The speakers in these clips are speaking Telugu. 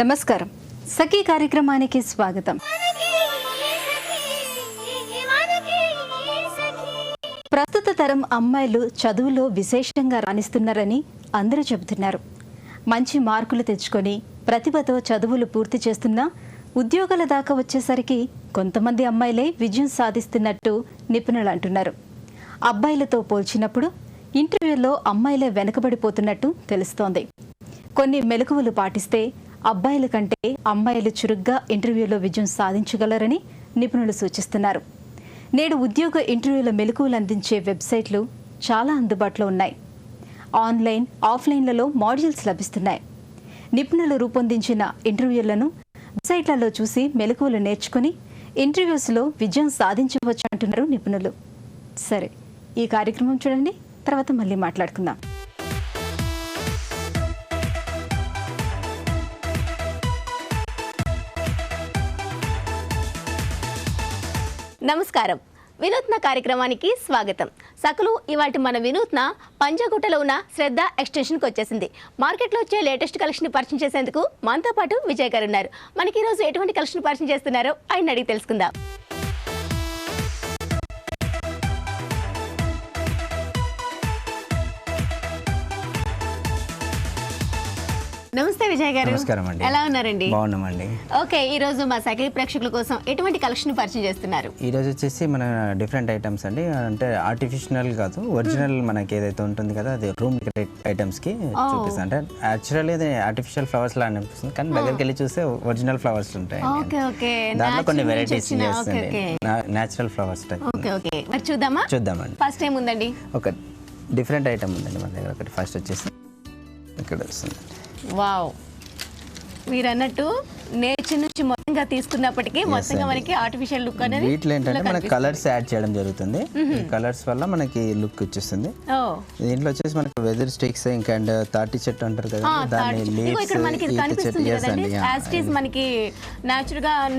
నమస్కారం. సఖీ కార్యక్రమానికి స్వాగతం. ప్రస్తుత తరం అమ్మాయిలు చదువులో విశేషంగా రాణిస్తున్నారని అందరూ చెబుతున్నారు. మంచి మార్కులు తెచ్చుకొని ప్రతిభతో చదువులు పూర్తి చేస్తున్నా ఉద్యోగాల దాకా వచ్చేసరికి కొంతమంది అమ్మాయిలే విజయం సాధిస్తున్నట్టు నిపుణులు అంటున్నారు. అబ్బాయిలతో పోల్చినప్పుడు ఇంటర్వ్యూలో అమ్మాయిలే వెనుకబడిపోతున్నట్టు తెలుస్తోంది. కొన్ని మెలకువలు పాటిస్తే అబ్బాయిల కంటే అమ్మాయిలు చురుగ్గా ఇంటర్వ్యూలో విజయం సాధించగలరని నిపుణులు సూచిస్తున్నారు. నేడు ఉద్యోగ ఇంటర్వ్యూల మెలకువలు అందించే వెబ్సైట్లు చాలా అందుబాటులో ఉన్నాయి. ఆన్లైన్, ఆఫ్లైన్లలో మాడ్యూల్స్ లభిస్తున్నాయి. నిపుణులు రూపొందించిన ఇంటర్వ్యూలను వెబ్సైట్లలో చూసి మెలకువలు నేర్చుకుని ఇంటర్వ్యూస్లో విజయం సాధించవచ్చు అంటున్నారు నిపుణులు. సరే, ఈ కార్యక్రమం చూడండి, తర్వాత మళ్ళీ మాట్లాడుకుందాం. నమస్కారం. వినూత్న కార్యక్రమానికి స్వాగతం. సకలు ఇవాటి మన వినూత్న పంజాగుట్టలో ఉన్న శ్రద్ధ ఎక్స్టెన్షన్కి వచ్చేసింది. మార్కెట్లో వచ్చే లేటెస్ట్ కలెక్షన్ పరిచయం చేసేందుకు మనతో పాటు విజయ్ గారు ఉన్నారు. మనకి ఈరోజు ఎటువంటి కలెక్షన్ పరిచయం చేస్తున్నారో ఆయన అడిగి తెలుసుకుందాం. నమస్తే విజయ్ గారు. నమస్కారం అండి. ఎలా ఉన్నారండి? బాగున్నామండి. ఓకే, ఈ రోజు మా సఖీ ప్రేక్షకుల కోసం ఎటువంటి కలెక్షన్ పరిచయం చేస్తున్నారు? ఈ రోజు వచ్చేసి మన డిఫరెంట్ ఐటమ్స్ అండి. అంటే ఆర్టిఫిషియల్ కాదు, ఒరిజినల్ మనకి ఏదైతే ఉంటుంది కదా, అది రూమ్ డెకరేట్ ఐటమ్స్ కి చూపిస్తాను. అంటే యాక్చువల్లీ ఇది ఆర్టిఫిషియల్ ఫ్లవర్స్ లా అనిపిస్తుంది, కానీ దగ్గరికి వెళ్ళి చూస్తే ఒరిజినల్ ఫ్లవర్స్ ఉంటాయి. దాంట్లో కొన్ని వెరైటీస్ చేస్తుంది, natural flowers type. Okay okay, మరి చూద్దామండి. ఫస్ట్ టైం ఉందండి, ఒక డిఫరెంట్ ఐటమ్ ఉందండి మన దగ్గర. ఒకటి ఫస్ట్ వచ్చేసి ఇక్కడ వస్తుంది. వావ్, మీరు అన్నట్టు నేచర్ నుంచి మొత్తంగా తీసుకున్నప్పటికీ మొత్తంగా మనకి ఆర్టిఫిషియల్ లుక్ అనేది వీటిలో ఏంటంటే మనకి కలర్స్ యాడ్ చేయడం జరుగుతుంది. కలర్స్ వల్ల మనకి లుక్ వచ్చేస్తుంది. దీంట్లో వచ్చేసి మనకి వెదర్ స్టిక్స్ ఇంకా అండ్ తాటి చెట్టు అంటారు కదా, దాని లీవ్స్ మనకి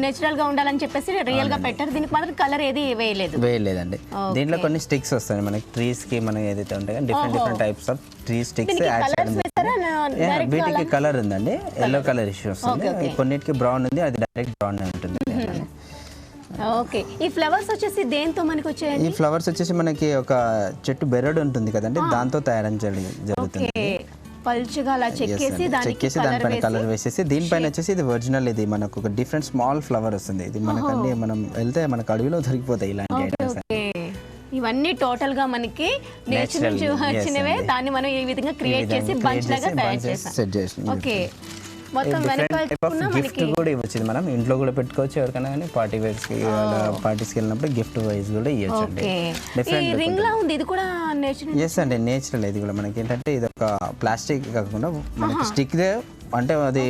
నేచురల్ గా ఉండాలని చెప్పేసి రియల్ గా పెట్టారు. దీనికి మాత్రం కలర్ ఏది వేయలేదండి. దీంట్లో కొన్ని స్టిక్స్ వస్తాయి మనకి ట్రీస్ కి, మనం ఏదైతే ఉంటాయో different types of tree sticks add చేయడం. వీటికి కలర్ ఉందండి, ఎల్లో కలర్ ఇష్యూ వస్తుంది. కొన్నిటికి బ్రౌన్ ఉంది, అది డైరెక్ట్ బ్రౌన్ ఉంటుంది. ఓకే, ఈ ఫ్లవర్స్ వచ్చేసి దేంతో మనకి వచ్చాయి? ఈ ఫ్లవర్స్ వచ్చేసి మనకి ఒక చెట్టు బెరడు ఉంటుంది కదండి, దాంతో తయారు జరుగుతుంది. పల్చగా అలా చెక్కేసి దానిపైన కలర్ వేసేసి, దీనిపైన వచ్చేసి ఇది ఒరిజినల్. ఇది మనకు ఒక డిఫరెంట్ స్మాల్ ఫ్లవర్ వస్తుంది. ఇది మనకన్నీ మనం వెళ్తే మనకు అడవిలో దొరికిపోతాయి ఇలాంటి ఐటమ్స్. ఇవన్నీ టోటల్ గా మనకి నేచర్ నుంచి వచ్చినవే, దాన్ని మనం ఈ విధంగా క్రియేట్ చేసి బంచ్ లాగా తయారు చేసాం. ఓకే, మొత్తం గిఫ్ట్ కూడా ఇవ్వచ్చు. మనం ఇంట్లో కూడా పెట్టుకోవచ్చు, ఎవరికైనా కానీ పార్టీ వేర్స్ కి, పార్టీస్కి వెళ్ళినప్పుడు గిఫ్ట్ వైజ్ కూడా ఇవ్వచ్చు అండి. రింగ్ లా ఉంది, ఇది కూడా నేచురల్. ఎస్ అండి, నేచురల్. ఇది కూడా మనకి ఏంటంటే ఇది ఒక ప్లాస్టిక్ కాకుండా మనకి స్టిక్ దే, అంటే అది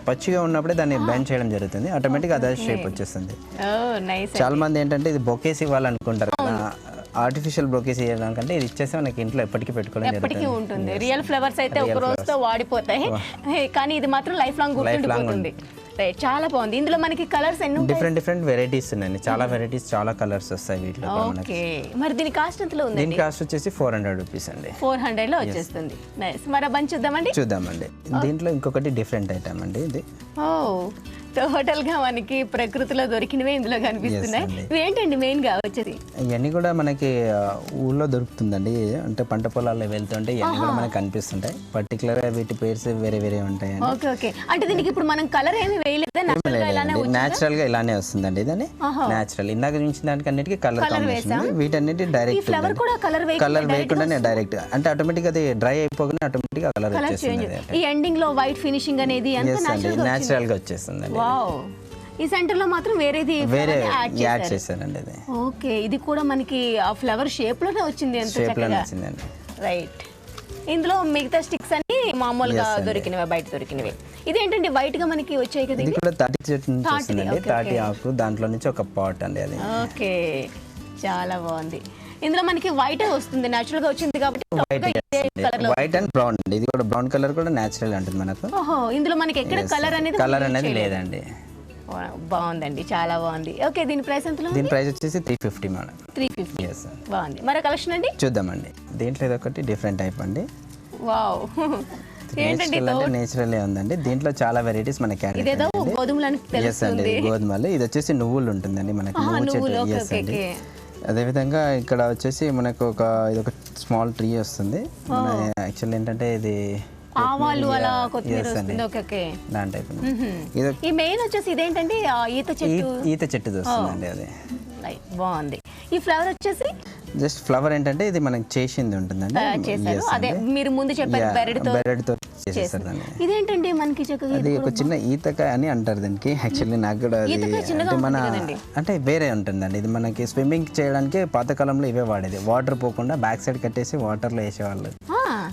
పచ్చిగా ఉన్నప్పుడే దాన్ని బెండ్ చేయడం జరుగుతుంది, ఆటోమేటిక్ అదే షేప్ వచ్చేస్తుంది. చాలా మంది ఏంటంటే ఇది బొకేస్ ఇవ్వాలనుకుంటారు కదా, ఆర్టిఫిషియల్ బ్రోకేస్ చేయడానికంటే ఇది ఇచ్చేసి మనకి ఇంట్లో ఎప్పటికీ పెట్టుకోవడం ఉంటుంది. రియల్ ఫ్లవర్స్ అయితే ఒక రోజుతో వాడిపోతాయి, కానీ ఇది మాత్రం లైఫ్ లాంగ్ గుర్తుండిపోతుంది. చాలా బాగుంది. ఇందులో మనకి కలర్స్ ఎన్ని డిఫరెంట్ వెరైటీస్ ఉన్నాయి. చాలా వెరైటీస్, చాలా కలర్స్ వస్తాయి వీటిలో. ఓకే, మరి దీని కాస్ట్ ఎంతలో ఉంది? దీని కాస్ట్ వచ్చేసి 400 రూపీస్ అండి. 400 లో వచ్చేస్తుంది. నైస్. మరి బంచ్ చూద్దామండి. దీంట్లో ఇంకొకటి డిఫరెంట్ ఐటమ్ అండి. ఇది టోటల్ గా మనకి ప్రకృతిలో దొరికినవే ఇందులో కనిపిస్తున్నాయి. ఇవేంటండి మెయిన్ గా వచ్చేది? ఇవన్నీ కూడా మనకి ఊళ్ళో దొరుకుతుందండి. అంటే పంట పొలాల్లో వెళ్తుంటే ఇవన్నీ కూడా మనకి కనిపిస్తుంటాయి. పర్టికులర్ గా వీటి పేర్స్ వేరే ఉంటాయి. ఓకే ఓకే, అంటే దీనికి ఇప్పుడు మనం కలర్ ఏమి వేయలేదా? నేచురల్ గా ఇలానే వస్తుందండి. ఇదని నేచురల్. ఇందాక నుంచి దానికి అన్నిటికీ కలర్ కాంబినేషన్. వీటన్నిటి డైరెక్ట్ కలర్ వేయకుండానే డైరెక్ట్, అంటే ఆటోమేటిక్ అది డ్రై అయిపోగానే ఆటోమేటిక్ కలర్ వచ్చేస్తుంది. ఈ ఎండింగ్ లో వైట్ ఫినిషింగ్ అనేది నేచురల్ గా వచ్చేస్తుంది. ఈ సెంటర్ లో మాత్రం వేరే యాడ్ చేశారండి. ఇది ఓకే, ఇది కూడా మనకి ఆ ఫ్లవర్ షేప్ లోనే వచ్చింది. రైట్. ఇందులో మిగతా స్టిక్స్ అన్ని మామూలుగా దొరికినవి, బయట దొరికినవి. ఇదేంటండి వైట్ గా మనకి వచ్చాయి కదా? ఇది కూడా తాటి చెట్టు నుంచి వస్తుందండి. తాటి ఆకు, దాంట్లో నుంచి ఒక పాట్ అండి అది. ఓకే, చాలా బాగుంది. ఇందులో మనకి వైట్ వస్తుంది, నేచురల్ గా వచ్చింది కాబట్టి వైట్ అండ్ బ్రౌన్. ఇది కూడా బ్రౌన్ కలర్ కూడా నేచురల్ ఉంటుంది మనకు. ఇందులో మనకి ఎక్కడ కలర్ అనేది లేదండి. బాగుందండి, చాలా బాగుంది. ఓకే, దీని ప్రైస్ ఎంత? దీని ప్రైస్ వచ్చేసి 350 మేడం. 350. బాగుంది. మరి కలెక్షన్ అండి చూద్దామండి. దీంట్లో ఇది ఒకటి డిఫరెంట్ టైప్ అండి. వావ్, ఏంటండి నేచురల్ ఉందండి. దీంట్లో చాలా వెరైటీస్ మనకి ఇదేదో గోధుమలని తెలుస్తుంది. గోధుమలు. ఇది వచ్చేసి నువ్వులు ఉంటుందండి మనకి అండి. అదేవిధంగా ఇక్కడ వచ్చేసి మనకు ఇది ఒక స్మాల్ ట్రీ వస్తుంది. యాక్చువల్లీ ఏంటంటే ఇది ఆవాలు అలా కొత్తిమీర వస్తుంది. ఓకే దాని టైప్. ఈ మెయిన్ వచ్చేసి ఇదేంటంటే ఈత చెట్టు వస్తుందండి. అది బాగుంది. ఈ ఫ్లవర్ వచ్చేసి జస్ట్ ఫ్లవర్ ఏంటంటే ఇది మనకి చేసింది ఉంటుందండి. అదే మీరు ముందు చెప్పారు బెరడుతో చేసేస్తారండి. ఇదేంటండి మనకి చక్కగా అది ఒక చిన్న ఈతకాయ అని అంటారు దీనికి. యాక్చువల్లీ నాకు కూడా మన అంటే వేరే ఉంటుందండి. ఇది మనకి స్విమ్మింగ్ చేయడానికి పాతకాలంలో ఇవే వాడేది. వాటర్ పోకుండా బ్యాక్ సైడ్ కట్టేసి వాటర్ లో వేసేవాళ్ళు.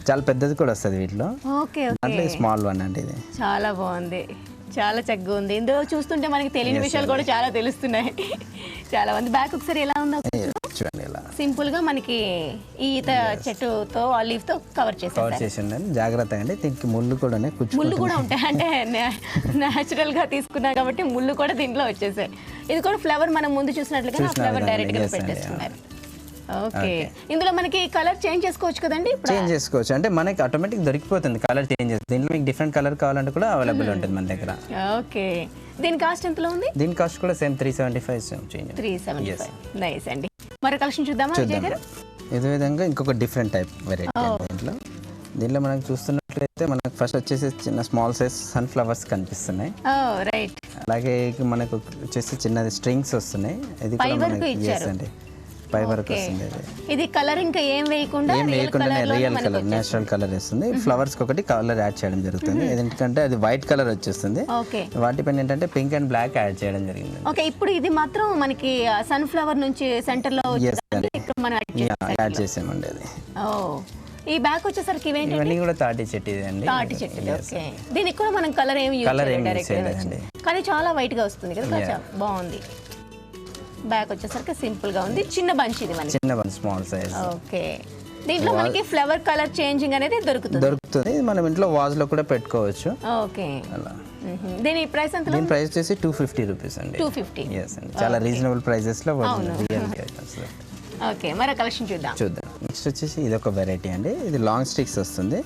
చాలా పెద్దది కూడా వస్తుంది వీటిలో. అంటే స్మాల్ వన్ అండి ఇది. చాలా బాగుంది, చాలా చక్కగా ఉంది. ఇందులో చూస్తుంటే మనకి తెలియని విషయాలు కూడా చాలా తెలుస్తున్నాయి. చాలా మంది బ్యాక్ ఒకసారి ఎలా ఉందో చూడండి. ఇలా సింపుల్ గా మనకి ఈత చెట్టుతో లీఫ్ తో కవర్ చేసిండి. జాగ్రత్తగా అండి. దీనికి ముళ్ళు కూడా ముళ్ళు కూడా ఉంటాయి. అంటే నేచురల్ గా తీసుకున్నారు కాబట్టి ముళ్ళు కూడా దీంట్లో వచ్చేసాయి. ఇది కూడా ఫ్లవర్ మనం ముందు చూసినట్లుగా ఫ్లవర్ డైరెక్ట్ గా పెట్టేస్తున్నారు. ఓకే. ఇందులో మనకి కలర్ చేంజ్ చేసుకోవచ్చు కదండి? చేంజ్ చేసుకోవచ్చు. అంటే మనకి ఆటోమేటిక్ దొరికిపోతుంది కలర్ చేంజ్ చేస్తే. దీంట్లో మీకు డిఫరెంట్ కలర్ కావాలంటే కూడా అవైలబుల్ ఉంటుంది మన దగ్గర. ఓకే. దీని కాస్ట్ ఎంతలో ఉంది? దీని కాస్ట్ కూడా సేమ్ 375 చేంజ్. 375. నైస్ అండి. మరి కలెక్షన్ చూద్దామా విజయ్ గారు? ఇదే విధంగా ఇంకొక డిఫరెంట్ టైప్ వెరైటీ దీంట్లో మనం చూస్తున్నట్లయితే మనకు ఫస్ట్ వచ్చేసి చిన్న స్మాల్ సైజ్ సన్ ఫ్లవర్స్ కనిపిస్తున్నాయి. రైట్. అలాగే మనకు వచ్చేసి చిన్నది స్ట్రింగ్స్ వస్తున్నాయి. ఇది కూడా మనకి అండి పై వరకు వస్తుంది. ఇది కలర్ ఇంకా ఏం వేయకుండా రియల్ కలర్ నేచురల్ కలర్ వస్తుంది. ఫ్లవర్స్ ఒకటి కలర్ యాడ్ చేయడం జరుగుతుంది. ఎందుకంటే అది వైట్ కలర్ వచ్చేస్తుంది. వాటిపైన ఏంటంటే పింక్ అండ్ బ్లాక్ యాడ్ చేయడం జరిగింది. ఓకే. ఇప్పుడు ఇది మాత్రం మనకి సన్ ఫ్లవర్ నుంచి సెంటర్ లో యాడ్ చేసామండి. అది ఈ బ్యాక్ వచ్చేసరికి ఇవన్నీ కూడా తాటి చెట్టు అండి. తాటి చెట్టు. ఓకే. దీనికి కూడా మనం కలర్ ఏమి డైరెక్ట్ కానీ చాలా వైట్ గా వస్తుంది కదా. బాగుంది. బ్యాక్ వచ్చేసరికి సింపుల్ గా ఉంది. చిన్న బంచ్ ఇది మనకి. చిన్న బంచ్ స్మాల్ సైజ్. ఓకే. దీంట్లో మనకి ఫ్లవర్ కలర్ చేంజింగ్ అనేది దొరుకుతుంది. మనం ఇంట్లో వాజ్ లో కూడా పెట్టుకోవచ్చు. ఓకే. దీని ప్రైస్ ఎంత? దీని ప్రైస్ వచ్చేసి 250 రూపీస్ అండి. 250. yes అండి. చాలా రీజనబుల్ ప్రైసెస్ లో రియల్ ఐటమ్స్. ఓకే. మరి కలెక్షన్ చూద్దాం. నెక్స్ట్ వచ్చేసి ఇది ఒక వెరైటీ అండి. ఇది లాంగ్ స్టిక్స్ వస్తుంది.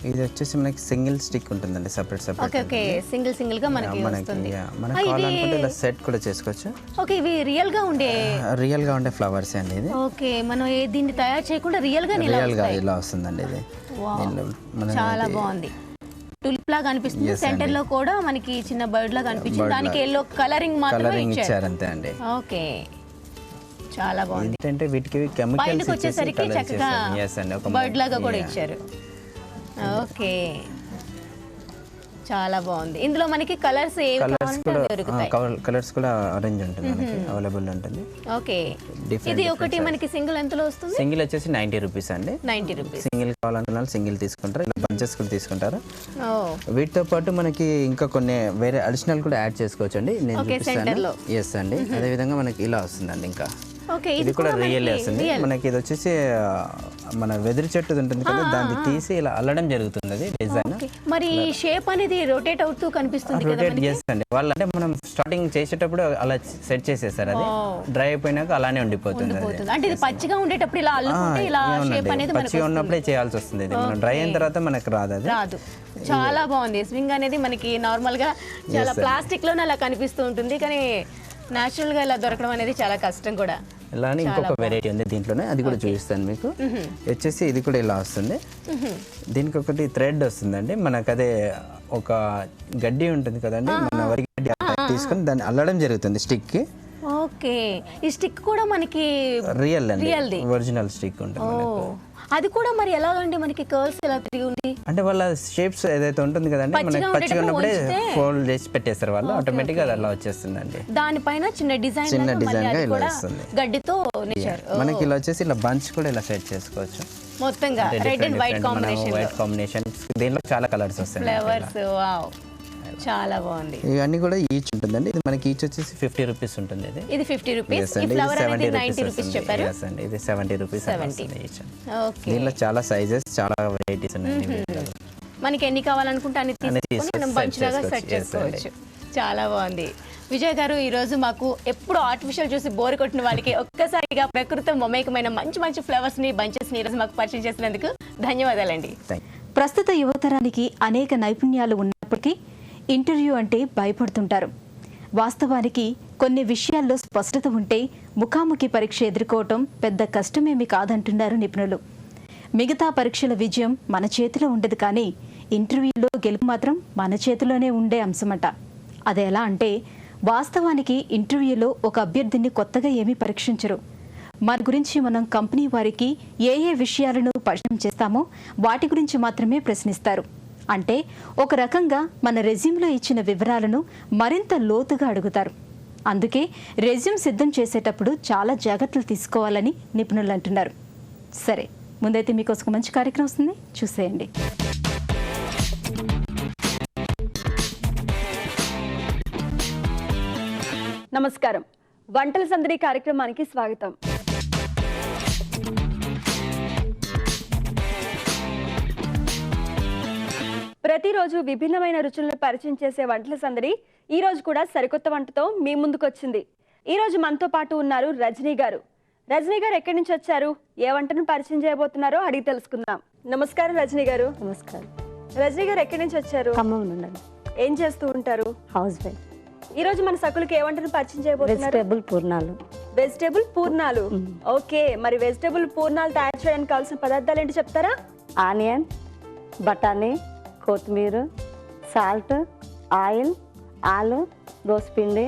ఇది వచ్చేసి మనకి సింగిల్ స్టిక్ ఉంటుందండి. Separate okay. సింగిల్ గా మనకి వస్తుంది. మనకి కావాలనుకుంటే ఇలా సెట్ కూడా చేసుకోవచ్చు. ఓకే. ఇవి రియల్ గా ఉండే ఫ్లవర్స్ అండి. ఇది ఓకే. మనం దీన్ని తయారు చేయకుండా రియల్ గా ఇలా వస్తుందండి. ఇది చాలా బాగుంది. టులిప్ లాగా అనిపిస్తుంది. సెంటర్ లో కూడా మనకి చిన్న బర్డ్ లాగా అనిపించింది. దానికి ఎల్లో కలరింగ్ మాత్రమే ఇచ్చారు అంతే అండి. ఓకే. చాలా బాగుంది. ఏంటంటే వీటికి కెమికల్స్ వచ్చేసరికి చక్కగా బర్డ్ లాగా కూడా ఇచ్చారు. ఓకే. చాలా బాగుంది. ఇందులో మనకి కలర్స్ కలర్స్ కూడా ఆరెంజ్ ఉంటుంది మనకి అవైలబుల్ ఉంటుంది. ఓకే. ఇది ఒకటి మనకి సింగిల్ ఎంతలో వస్తుంది? సింగిల్ వచ్చేసి 90 రూపీస్ అండి. 90 రూపీస్. సింగిల్ కావాలనుకున్న సింగిల్ తీసుకుంటారు. ఇలా బంచెస్ కూడా తీసుకుంటారు. వీటితో పాటు మనకి ఇంకా కొన్ని వేరే అడిషనల్ కూడా యాడ్ చేసుకోవచ్చు అండి. నేను చూపిస్తాను. ఎస్ అండి. అదే విధంగా మనకి ఇలా వస్తుందండి. ఇంకా ఇది కూడా రియల్ వస్తుంది మనకి. ఇది వచ్చేసి మన వెదురు చెట్టు ఉంటుంది కదా, దాన్ని తీసి ఇలా అల్లడం జరుగుతుంది. అది డిజైన్. మరి షేప్ అనేది రొటేట్ అవుతూ కనిపిస్తుంది కదా. రొటేట్ చేస్తండి వాళ్ళు. అంటే మనం స్టార్టింగ్ చేసేటప్పుడు అలా సెట్ చేసేసారు. అది డ్రై అయిపోయినాక అలానే ఉండిపోతుంది. అంటే ఇది పచ్చిగా ఉండేటప్పుడు ఇలా అల్లుకుంటే ఇలా షేప్ అనేది పచ్చిగా ఉన్నప్పుడే చేయాల్సి వస్తుంది. ఇది మనం డ్రై అయిన తర్వాత మనకు రాదు. చాలా బాగుంది. స్వింగ్ అనేది మనకి నార్మల్ గా చాలా ప్లాస్టిక్ లోనే అలా కనిపిస్తూ ఉంటుంది. కానీ న్యాచురల్ గా ఇలా దొరకడం అనేది చాలా కష్టం కూడా. ఇలానే ఇంకొక వెరైటీ ఉంది దీంట్లోనే. అది కూడా చూపిస్తాను మీకు. వచ్చేసి ఇది కూడా ఇలా వస్తుంది. దీనికి ఒకటి థ్రెడ్ వస్తుందండి. మనకు అదే ఒక గడ్డి ఉంటుంది కదండి, మన వరి గడ్డి తీసుకొని దాన్ని అల్లడం జరుగుతుంది స్టిక్ కి. ఓకే. ఈ స్టిక్ కూడా మనకి రియల్ అండి. ఒరిజినల్ స్టిక్ ఉంటుంది. అది కూడా మరి ఎలా అండి మనకి కర్ల్స్ ఎలా తిరిగి ఉంది? అంటే వాళ్ళ షేప్స్ ఏదైతే ఉంటుంది కదండి, మనకి పచ్చిగా ఉన్నప్పుడే ఫోల్డ్ చేసి పెట్టేస్తారు వాళ్ళు. ఆటోమేటిక్ గా అలా వచ్చేస్తుందండి. దానిపైన చిన్న డిజైన్ గా ఇలా వస్తుంది. గడ్డితో మనకి ఇలా వచ్చేసి ఇలా బంచ్ కూడా ఇలా సెట్ చేసుకోవచ్చు. మొత్తంగా రెడ్ అండ్ వైట్ కాంబినేషన్. దీనిలో చాలా కలర్స్ వస్తాయి. ఫ్లవర్స్. వావ్, చాలా బాగుంది. ఇవన్నీ కూడా ఈచ్ ఉంటుందండి. ఇది మనకి ఈచ్ వచ్చేసి 50 రూపీస్ ఉంటుంది. ఇది 50 రూపీస్. ఈ ఫ్లవర్ అనేది 90 రూపీస్ చెప్పారు. yes అండి. ఇది 70 రూపీస్ వస్తుంది ఈచ్. ఓకే. దీనిలో చాలా సైజెస్, చాలా వెరైటీస్ ఉన్నాయి. మనకి ఎన్ని కావాలనుకుంటే అన్ని తీసుకొని మనం బంచ్ లాగా సెట్ చేసుకోవచ్చు. చాలా బాగుంది. విజయ్ గారు, ఈరోజు మాకు ఎప్పుడు ఆర్టిఫిషియల్ చూసి బోర్ కొట్టిన వాళ్ళకి ఒక్కసారిగా ప్రకృతి మమేకమైన మంచి మంచి ఫ్లవర్స్ని, బంచెస్ని ఈరోజు మాకు పరిచయం చేసినందుకు ధన్యవాదాలండి. ప్రస్తుత యువతరానికి అనేక నైపుణ్యాలు ఉన్నప్పటికీ ఇంటర్వ్యూ అంటే భయపడుతుంటారు. వాస్తవానికి కొన్ని విషయాల్లో స్పష్టత ఉంటే ముఖాముఖి పరీక్ష ఎదుర్కోవటం పెద్ద కష్టమేమీ కాదంటున్నారు నిపుణులు. మిగతా పరీక్షల విజయం మన చేతిలో ఉండదు, కానీ ఇంటర్వ్యూలో గెలుపు మాత్రం మన చేతిలోనే ఉండే అంశమట. అది ఎలా అంటే, వాస్తవానికి ఇంటర్వ్యూలో ఒక అభ్యర్థిని కొత్తగా ఏమీ పరీక్షించరు. మన గురించి మనం కంపెనీ వారికి ఏ విషయాలను పరిచయం చేస్తామో వాటి గురించి మాత్రమే ప్రశ్నిస్తారు. అంటే ఒక రకంగా మన రెజ్యూమ్లో ఇచ్చిన వివరాలను మరింత లోతుగా అడుగుతారు. అందుకే రెజ్యూమ్ సిద్ధం చేసేటప్పుడు చాలా జాగ్రత్తలు తీసుకోవాలని నిపుణులు అంటున్నారు. సరే, ముందైతే మీకోసం మంచి కార్యక్రమం వస్తుంది, చూసేయండి. నమస్కారం, వంటల సందడి కార్యక్రమానికి స్వాగతం. ప్రతిరోజు విభిన్నమైన రుచులను పరిచయం చేసే వంటల సందడి ఈ రోజు కూడా సరికొత్త వంటతో మీ ముందుకు వచ్చింది. ఈ రోజు మనతో పాటు ఉన్నారు రజనీ గారు. రజనీ గారు ఎక్కడి నుంచి వచ్చారు, ఏ వంటను పరిచయం చేయబోతున్నారో అడిగి తెలుసుకుందాం. నమస్కారం రజనీ గారు. నమస్కారం. రజనీ గారు ఎక్కడి నుంచి వచ్చారు? ఖమ్మం నుండి. ఏం చేస్తూ ఉంటారు? House wife. ఈ రోజు మన సకులకి ఏ వంటను పరిచయం చేయబోతున్నారు? వెజిటేబుల్ పూర్ణాలు. వెజిటేబుల్ పూర్ణాలు. ఓకే, మరి వెజిటేబుల్ పూర్ణాలు తయారు చేయడానికి కావాల్సిన పదార్థాలు ఏంటి చెప్తారా? ఆనియన్, బఠానీ, కొత్తిమీర, సాల్ట్, ఆయిల్, ఆలు, దోసపిండి,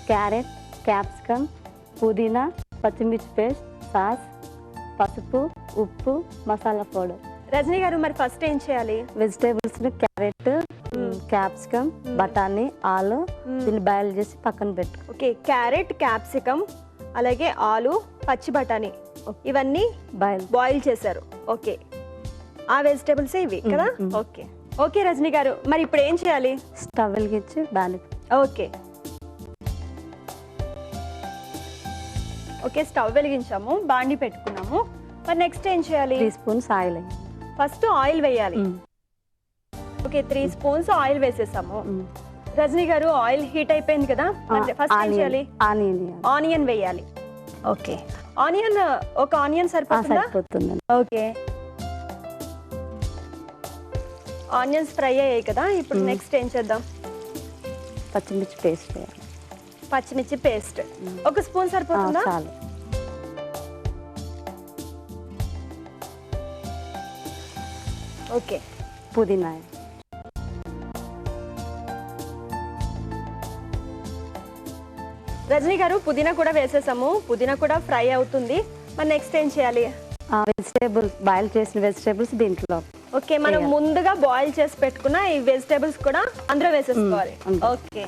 క్యారెట్, క్యాప్సికమ్, పుదీనా, పచ్చిమిర్చి పేస్ట్, సాస్, పసుపు, ఉప్పు, మసాలా పౌడర్. రజనీ గారు, మరి ఫస్ట్ ఏం చేయాలి? వెజిటేబుల్స్ క్యారెట్, క్యాప్సికమ్, బఠానీ, ఆలు దీన్ని బాయిల్ చేసి పక్కన పెట్టు. ఓకే, క్యారెట్, క్యాప్సికమ్, అలాగే ఆలు, పచ్చి బఠానీ ఇవన్నీ బాయిల్ చేశారు. ఓకే, ఆ వెజిటేబుల్స్ ఇవి కదా? ఓకే ఓకే రజనీ గారు, మరి ఇప్పుడు ఏం చేయాలి? స్టవ్ వెలిగించి బాలి. ఓకే ఓకే, స్టవ్ వెలిగించాము, బాండి పెట్టుకున్నాము. మరి నెక్స్ట్ ఏం చేయాలి? 3 స్పూన్స్ ఆయిల్. ఫస్ట్ ఆయిల్ వేయాలి. ఓకే, 3 స్పూన్స్ ఆయిల్ వేసేసాము. రజనీ గారు, ఆయిల్ హీట్ అయిపోయింది కదా, ఫస్ట్ ఏం చేయాలి? ఆనియన్ వేయాలి. ఓకే, ఆనియన్ ఒక ఆనియన్ సరిపోతుందా? ఓకే, ఆనియన్స్ ఫ్రై అయ్యాయి కదా, ఇప్పుడు నెక్స్ట్ ఏం చేద్దాం? పచ్చిమిర్చి పేస్ట్ వేయాలి. పచ్చిమిర్చి పేస్ట్ 1 స్పూన్ సరిపోతుందా? చాలు. ఓకే, పుదీనా. రజనీ గారు, పుదీనా కూడా వేసేసాము, పుదీనా కూడా ఫ్రై అవుతుంది. మరి నెక్స్ట్ ఏం చేయాలి? వెజిటేబుల్స్, బాయిల్ చేసిన వెజిటేబుల్స్ దీంట్లో. ఓకే, మనం ముందుగా బాయిల్ చేసి పెట్టుకున్న ఈ వెజిటేబుల్స్ కూడా అందులో వేసేసుకోవాలి. ఓకే,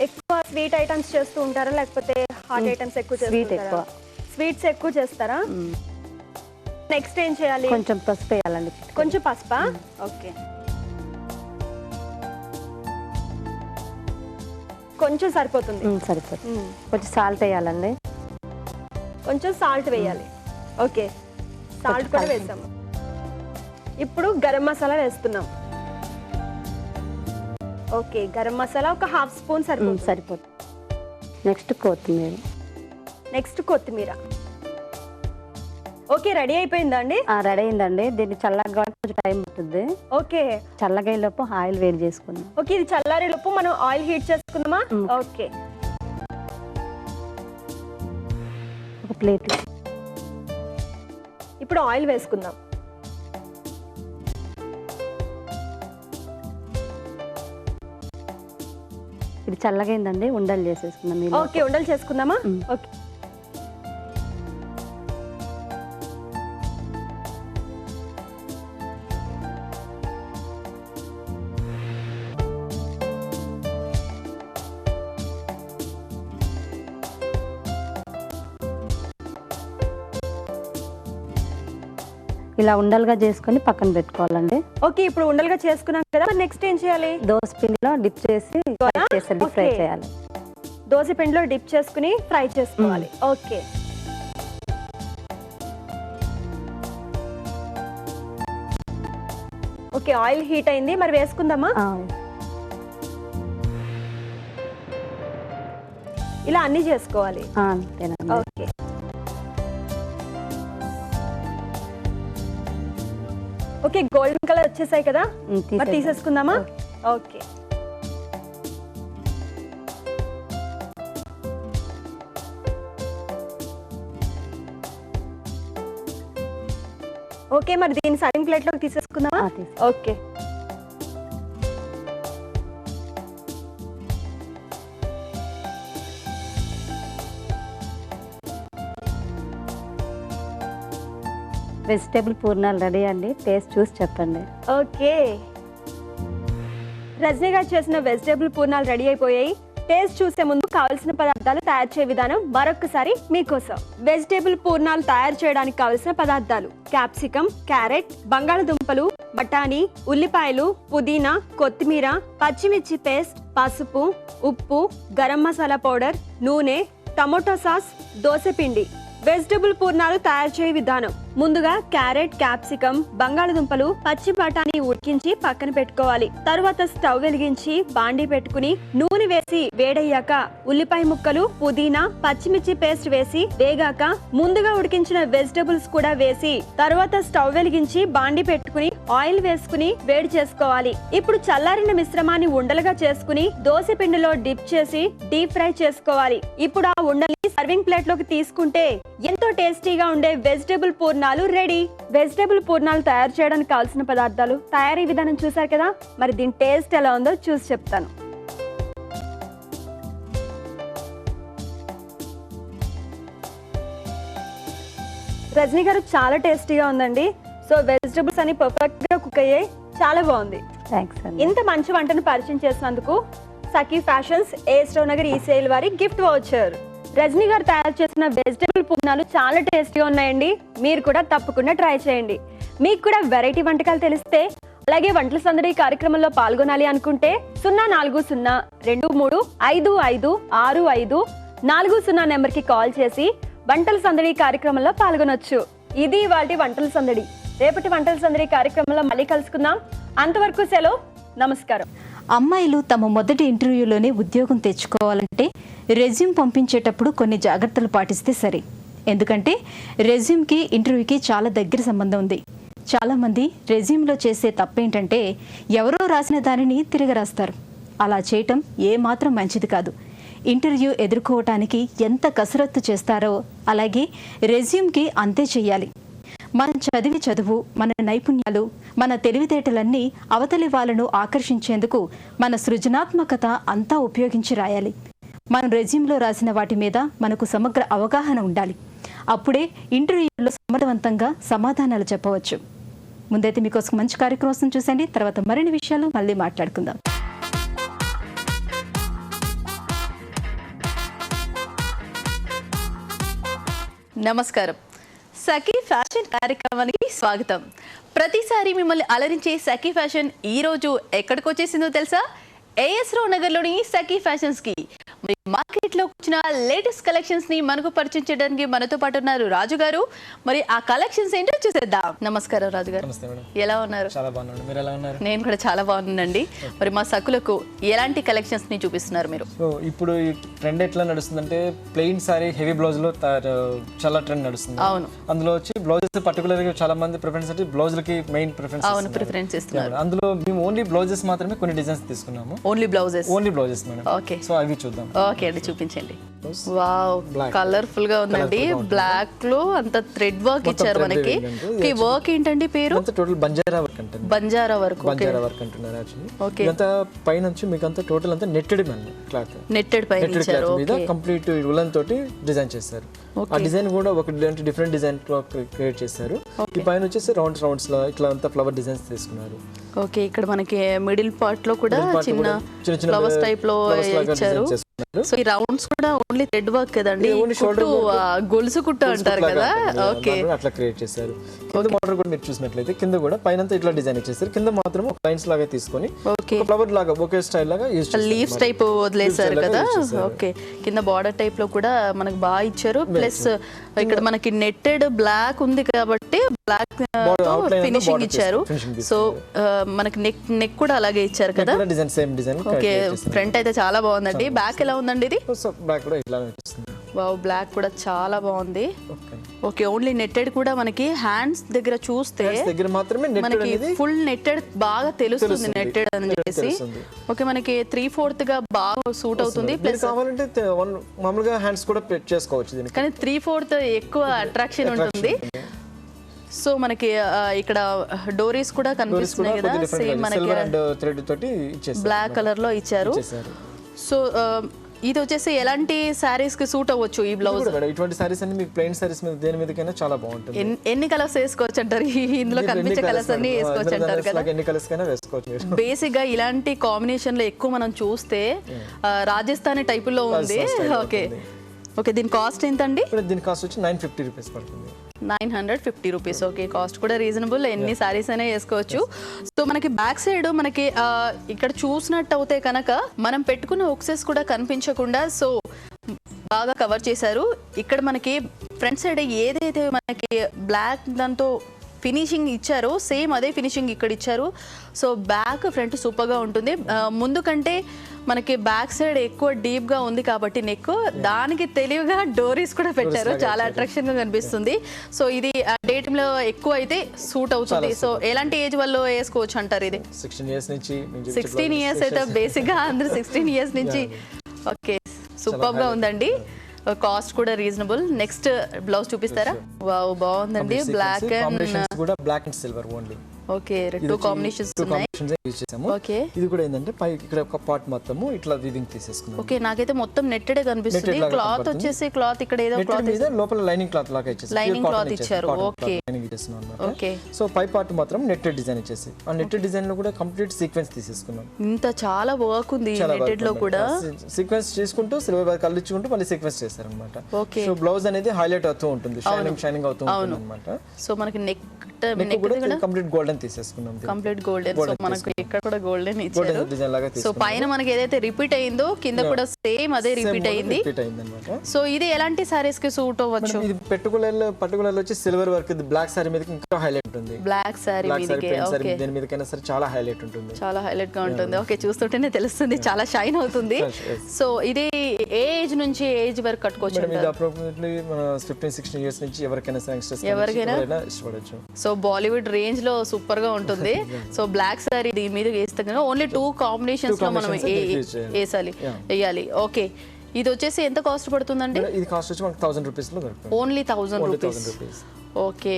ఎక్కువ స్వీట్ ఐటమ్స్ చేస్తూ ఉంటారా, లేకపోతే హాట్ ఐటమ్స్ ఎక్కువ చేస్తారా? స్వీట్స్ ఎక్కువ చేస్తారా? నెక్స్ట్ ఏం చేయాలి? కొంచెం పసుపు వేయాలండి. కొంచెం పసుపా? ఓకే, కొంచెం సరిపోతుంది. సరిపోతుంది. కొంచెం సాల్ట్ వేయాలండి. కొంచెం సాల్ట్ వేయాలి. ఓకే, సాల్ట్ కూడా వేసాము. ఇప్పుడు గరం మసాలా వేస్తున్నాం. ఓకే, గరం మసాలా ఒక 1/2 స్పూన్ సరిపోతుంది. నెక్స్ట్ కొత్తిమీర. ఓకే, రెడీ అయిపోయిందా అండి? రెడీ అయిందండి. దీన్ని చల్లగా కొంచెం టైం పడుతుంది. ఓకే, చల్లగా లోపు ఆయిల్ వేడి చేసుకుందాం. ఓకే, ఇది చల్లారే లోపు మనం ఆయిల్ హీట్ చేసుకుందామా? ఓకే, ఒక ప్లేట్. ఇప్పుడు ఆయిల్ వేసుకుందాం. ఇది చల్లగైందండి, ఉండలు చేసేసుకుందాం. ఓకే, ఉండలు చేసుకుందామా? ఓకే, ఇలా ఉండలుగా చేసుకొని పక్కన పెట్టుకోవాలండి. ఓకే, ఇప్పుడు ఉండలుగా చేసుకున్నాం కదా, నెక్స్ట్ ఏం చేయాలి? దోస పిండిలో డిప్ చేసి ఫ్రై చేయాలి. దోస పిండిలో డిప్ చేసుకుని ఫ్రై చేసుకోవాలి. ఓకే, ఓకే, ఆయిల్ హీట్ అయింది, మరి వేసుకుందామా? ఇలా అన్ని చేసుకోవాలి. అంతేనండి. ఓకే, ఓకే, గోల్డెన్ కలర్ వచ్చేసాయి కదా, మరి తీసేసుకుందామా? ఓకే. ఓకే, మరి దీన్ని సర్వింగ్ ప్లేట్ లోకి తీసేసుకుందామా? ఓకే. వెజిటేబుల్ పూర్ణాలు రెడీ అండి, టేస్ట్ చూసి చెప్పండి. ఓకే, రజనీ గారు చేసిన వెజిటేబుల్ పూర్ణాలు రెడీ అయిపోయాయి. టేస్ట్ చూసే ముందు కావాల్సిన పదార్థాలు తయారు చేసే విధానం మరొకసారి మీకోసం. వెజిటేబుల్ పూర్ణాలు తయారు చేయడానికి కావలసిన పదార్థాలు: క్యాప్సికం, క్యారెట్, బంగాళదుంపలు, బఠానీ, ఉల్లిపాయలు, పుదీనా, కొత్తిమీర, పచ్చిమిర్చి పేస్ట్, పసుపు, ఉప్పు, గరం మసాలా పౌడర్, నూనె, టమోటో సాస్, దోసపిండి. వెజిటబుల్ పూర్ణాలు తయారు చేయ విధానం: ముందుగా క్యారెట్, క్యాప్సికం, బంగాళదుంపలు, పచ్చి బఠానీ ఉడికించి పక్కన పెట్టుకోవాలి. తరువాత స్టవ్ వెలిగించి బాండీ పెట్టుకుని నూనె వేసి వేడయ్యాక ఉల్లిపాయ ముక్కలు, పుదీనా, పచ్చిమిర్చి పేస్ట్ వేసి వేగాక ముందుగా ఉడికించిన వెజిటబుల్స్ కూడా వేసి తరువాత స్టవ్ వెలిగించి బాండీ పెట్టుకుని ఆయిల్ వేసుకుని వేడి చేసుకోవాలి. ఇప్పుడు చల్లారిన మిశ్రమాన్ని ఉండలుగా చేసుకుని దోస పిండిలో డిప్ చేసి డీప్ ఫ్రై చేసుకోవాలి. ఇప్పుడు ఆ ఉండల్ని సర్వింగ్ ప్లేట్ లోకి తీసుకుంటే ఎంతో టేస్టీగా ఉండే వెజిటబుల్ పూర్ణాలు రెడీ. వెజిటబుల్ పూర్ణాలు తయారు చేయడానికి కావాల్సిన పదార్థాలు, తయారీ విధానం చూసారు కదా, మరి దీని టేస్ట్ ఎలా ఉందో చూసి చెప్తాను. రజనీ గారు, చాలా టేస్టీగా ఉందండి. సో వెజిటబుల్స్ అని పర్ఫెక్ట్ గా కుక్ అయ్యాయి, చాలా బాగుంది. థ్యాంక్స్ అండి. ఇంత మంచి వంటను పరిచయం చేసినందుకు సఖీ ఫ్యాషన్స్, ఏఎస్ రావు నగర్ ఈసేల్ వారి గిఫ్ట్ వౌచర్. రజనీ గారు తయారు చేసిన వెజిటబుల్ పూర్ణాలు చాలా టేస్టీగా ఉన్నాయండి. మీరు కూడా తప్పకుండా ట్రై చేయండి. మీకు కూడా వెరైటీ వంటకాలు తెలిస్తే, అలాగే వంటల సందడి కార్యక్రమంలో పాల్గొనాలి అనుకుంటే 040-2355654540 నెంబర్కి కాల్ చేసి వంటల సందడి కార్యక్రమంలో పాల్గొనొచ్చు. ఇది ఇవాల్టి వంటల సందడి. రేపటి వంటల సందడి కార్యక్రమంలో మళ్ళీ కలుసుకుందాం. అంతవరకు సెలవు, నమస్కారం. అమ్మాయిలు తమ మొదటి ఇంటర్వ్యూలోనే ఉద్యోగం తెచ్చుకోవాలంటే రెజ్యూమ్ పంపించేటప్పుడు కొన్ని జాగ్రత్తలు పాటిస్తే సరే. ఎందుకంటే రెజ్యూమ్కి ఇంటర్వ్యూకి చాలా దగ్గర సంబంధం ఉంది. చాలామంది రెజ్యూమ్లో చేసే తప్పేంటంటే ఎవరో రాసిన దానిని తిరిగి రాస్తారు. అలా చేయటం ఏమాత్రం మంచిది కాదు. ఇంటర్వ్యూ ఎదుర్కోవటానికి ఎంత కసరత్తు చేస్తారో అలాగే రెజ్యూమ్కి అంతే చెయ్యాలి. మనం చదివి చదువు, మన నైపుణ్యాలు, మన తెలివితేటలన్నీ అవతలి వాళ్ళను ఆకర్షించేందుకు మన సృజనాత్మకత అంతా ఉపయోగించి రాయాలి. మనం రెజ్యూమ్లో రాసిన వాటి మీద మనకు సమగ్ర అవగాహన ఉండాలి. అప్పుడే ఇంటర్వ్యూలో సమర్థవంతంగా సమాధానాలు చెప్పవచ్చు. ముందైతే మీకోసం మంచి కార్యక్రమం చూసండి. తర్వాత మరిన్ని విషయాలు మళ్ళీ మాట్లాడుకుందాం. నమస్కారం. సఖీ ఫ్యాషన్ కార్యక్రమానికి స్వాగతం. ప్రతిసారి మిమ్మల్ని అలరించే సఖీ ఫ్యాషన్ ఈ రోజు ఎక్కడికి వచ్చేసిందో తెలుసా? ఏఎస్ రావు నగర్లోని సఖీ ఫ్యాషన్స్కి. మరి మార్కెట్లో వచ్చిన లేటెస్ట్ కలెక్షన్స్ ని మనకు పరిచయం చేయడానికి మనతో పాటు ఉన్నారు రాజు గారు. మరి ఆ కలెక్షన్స్ ఏంటో చూసేద్దాం. నమస్కారం రాజు గారు, ఎలా ఉన్నారు? చాలా బాగున్నాను, మీరు ఎలా ఉన్నారు? నేను కూడా చాలా బాగున్నానండి. మరి మా సకులకు ఎలాంటి కలెక్షన్స్ ని చూపిస్తున్నారు మీరు? సో ఇప్పుడు ఈ ట్రెండ్ ఎట్లా నడుస్తుందంటే ప్లెయిన్ సారీ హెవీ బ్లౌజ్ లో చాలా ట్రెండ్ నడుస్తుంది. అవును, అందులో వచ్చి బ్లౌజెస్ పర్టికులర్ గా చాలా మంది ప్రిఫరెన్స్ అంటే బ్లౌజులకి మెయిన్ ప్రిఫరెన్స్. అవును, ప్రిఫరెన్స్ ఇస్తున్నారు. అందులో మేము ఓన్లీ బ్లౌజెస్ మాత్రమే కొన్ని డిజైన్స్ తీసుకున్నాము. Only blouses madam. Okay, so అవి చూద్దాం. ఓకే అండి, చూపించండి. వావ్, కలర్ఫుల్ గా ఉందండి. బ్లాక్ లో అంత థ్రెడ్ వర్క్ ఇచ్చారు మనకి. ఈ వర్క్ ఏంటండి పేరు? టోటల్ బంజారా వర్క్ అంటే బంజారా వర్క్. బంజారా వర్క్ అంటున్నారు యాక్చువల్లీ. ఓకే, ఇదంతా పై నుంచి మీకు అంతా టోటల్ అంతా నెట్టెడ్ క్లాత్, నెట్టెడ్ పై ఇచ్చారు. మీద కంప్లీట్ ఉలన్ తోటి డిజైన్ చేశారు. ఆ డిజైన్ కూడా ఒక డిఫరెంట్ డిజైన్ క్రియేట్ చేశారు. ఈ పైన వచ్చేసి రౌండ్స్ లా ఇట్లా అంతా ఫ్లవర్ డిజైన్స్ తీసుకున్నారు. ఓకే, ఇక్కడ మనకి మిడిల్ పార్ట్ లో కూడా చిన్న ఫ్లవర్స్ టైప్ లో ఇచ్చారు. సో ఈ రౌండ్స్ కూడా ఓన్లీ థ్రెడ్ వర్క్ కదండి, గొలుసు కుట్టు అంటారు కదా. ఓకే, అట్లా క్రియేట్ చేశారు. కింద బార్డర్ కూడా మీరు చూసినట్లయితే కింద కూడా పైన అంతా ఇట్లా డిజైన్ ఇచ్చేసారు. కింద మాత్రం లైన్స్ లాగా తీసుకొని ఫ్లవర్ లాగా ఒకే స్టైల్ లాగా లీవ్స్ టైప్ వదిలేసారు కదా. ఓకే, కింద బార్డర్ టైప్ లో కూడా మనకు బాగా ఇచ్చారు. ప్లస్ ఇక్కడ మనకి నెట్టెడ్ బ్లాక్ ఉంది కాబట్టి బ్లాక్ ఫినిషింగ్ ఇచ్చారు. సో మనకి నెక్ కూడా అలాగే ఇచ్చారు కదా. ఓకే, ఫ్రంట్ అయితే చాలా బాగుందండి. బ్యాక్ ఎలా ఉందండి ఇది? బ్యాక్ కూడా ఇట్లా అనిపిస్తుంది. వావ్, బ్లాక్ కూడా చాలా బాగుంది. ఓకే, ఓకే, ఓన్లీ నెట్టెడ్ కూడా మనకి హ్యాండ్స్ దగ్గర చూస్తే దగ్గర మాత్రమే నెట్టెడ్ మనకి అనేది ఫుల్ నెట్టెడ్ బాగా తెలుస్తుంది నెట్టెడ్ అని చెప్పేసి. ఓకే, మనకి 3/4 గా బాగా సూట్ అవుతుంది. ప్లస్ కావాలంటే మామూలుగా హ్యాండ్స్ కూడా పెట్ చేసుకోవచ్చు దీనికి, కానీ 3/4 ఎక్కువ అట్రాక్షన్ ఉంటుంది. సో మనకి ఇక్కడ డోరీస్ కూడా కనిపిస్తున్నాయి కదా, సేమ్ మనకి థ్రెడ్ తోటి ఇచ్చేసారు, బ్లాక్ కలర్ లో ఇచ్చారు. సో ఇది వచ్చేసి ఎలాంటి సారీస్ కి సూట్ అవ్వచ్చు ఈ బ్లౌజ్? ఇటువంటి సారీస్ అన్ని మీకు ప్లెయిన్ సారీస్ మీద దేని మీదకైనా చాలా బాగుంటుంది. ఎన్ని కలర్స్ వేసుకోవచ్చు అంటారు? ఇందులో కనిపించే కలర్స్ అన్ని వేసుకోవచ్చు అంటారు కదా? ఎన్ని కలర్స్ కైనా వేసుకోవచ్చు. బేసిక్ గా ఇలాంటి కాంబినేషన్ లో ఎక్కువ మనం చూస్తే రాజస్థానీ టైప్ లో ఉంది. ఓకే ఓకే, దీని కాస్ట్ ఎంత అండి? దీని కాస్ట్ వచ్చి 950 రూపీస్ పడుతుంది. 950 రూపీస్. ఓకే, కాస్ట్ కూడా రీజనబుల్, ఎన్ని సారీస్ అయినా వేసుకోవచ్చు. సో మనకి బ్యాక్ సైడ్ మనకి ఇక్కడ చూసినట్టు అయితే కనుక మనం పెట్టుకున్న ఒక్సెస్ కూడా కనిపించకుండా సో బాగా కవర్ చేశారు. ఇక్కడ మనకి ఫ్రంట్ సైడ్ ఏదైతే మనకి బ్లాక్ దాంతో ఫినిషింగ్ ఇచ్చారో సేమ్ అదే ఫినిషింగ్ ఇక్కడ ఇచ్చారు. సో బ్యాక్ ఫ్రంట్ సూపర్గా ఉంటుంది. ముందు కంటే మనకి బ్యాక్ సైడ్ ఎక్కువ డీప్గా ఉంది కాబట్టి నెక్, దానికి తెలివిగా డోరీస్ కూడా పెట్టారు, చాలా అట్రాక్షన్గా కనిపిస్తుంది. సో ఇది డే టైంలో ఎక్కువ అయితే సూట్ అవుతుంది. సో ఎలాంటి ఏజ్ వాళ్ళు వేసుకోవచ్చు అంటారు? ఇది 16 ఇయర్స్ అయితే బేసిక్గా అందరూ 16 ఇయర్స్ నుంచి. ఓకే, సూపర్గా ఉందండి, కాస్ట్ కూడా రీజనబుల్. నెక్స్ట్ బ్లౌజ్ చూపిస్తారా? వావ్, బాగుందండి. Black and silver only. Okay, two combinations ఉన్నాయి. ఓకే, ఇది కూడా ఏంటంటే పై ఇక్కడ ఒక పార్ట్ మొత్తము ఇట్లా వీవింగ్ తీసేసుకున్నాం. ఓకే, నాకైతే మొత్తం నెట్టెడ్ కనిపిస్తుంది. క్లాత్ వచ్చేసి క్లాత్ ఇక్కడ ఏదో క్లాత్ మీద లోపల లైనింగ్ క్లాత్ లాగా ఇచ్చేసి లైనింగ్ క్లాత్ ఇచ్చారు. ఓకే ఓకే, సో పై పార్ట్ మాత్రం నెట్టెడ్ డిజైన్ ఇచ్చేసి ఆ నెట్టెడ్ డిజైన్ లో కూడా కంప్లీట్ సీక్వెన్స్ తీసేసుకున్నాం. ఇంత చాలా వర్క్ ఉంది నెట్టెడ్ లో కూడా. సీక్వెన్స్ చేసుకుంటూ సిల్వర్ వర్క్ అల్లించుకుంటూ మళ్ళీ సీక్వెన్స్ చేశారన్నమాట. ఓకే, సో బ్లౌజ్ అనేది హైలైట్ అవుతూ ఉంటుంది, షైనింగ్ అవుతూ ఉంటుంది అన్నమాట. సో మనకి నెక్ కంప్లీట్ గోల్డెన్ తీసేసుకున్నాం, కంప్లీట్ గోల్డెన్. సో మనకి ఇక్కడ కూడా గోల్డెన్ ఇచ్చారు. సో పైన మనకి ఏదైతే రిపీట్ అయిందో కింద కూడా సేమ్ అదే రిపీట్ అయింది. సో ఇది ఎలాంటి సారీస్ కి సూట్ అవ్వచ్చు? ఇది పర్టికులర్ వచ్చి సిల్వర్ వర్క్ బ్లాక్ సారీ మీద ఇంకా హైలైట్ ఉంటుంది. బ్లాక్ సారీ మీదకి దేని మీదకైనా సరే చాలా హైలైట్ ఉంటుంది, చాలా హైలైట్ గా ఉంటుంది. ఓకే, చూస్తుంటేనే తెలుస్తుంది, చాలా షైన్ అవుతుంది. సో ఇది ఏ ఏజ్ నుంచి ఏజ్ వరకు కట్టుకోవచ్చు? ఇది అప్రాక్సిమేట్లీ మన 15-16 ఇయర్స్ నుంచి ఎవరికైనా ఇష్టపడచ్చు. సో బాలీవుడ్ రేంజ్ లో సూపర్ గా ఉంటుంది. సో బ్లాక్ సారీ దీని మీద వేస్తే కనుక ఓన్లీ 2 కాంబినేషన్స్ లో మనం వేయాలి. ఓకే, ఇది వచ్చేసి ఎంత కాస్ట్ పడుతుందండి? ఇది కాస్ట్ వచ్చి మనకి 1000 రూపీస్ లో దొరుకుతుంది. Only 1000 rupees. ఓకే,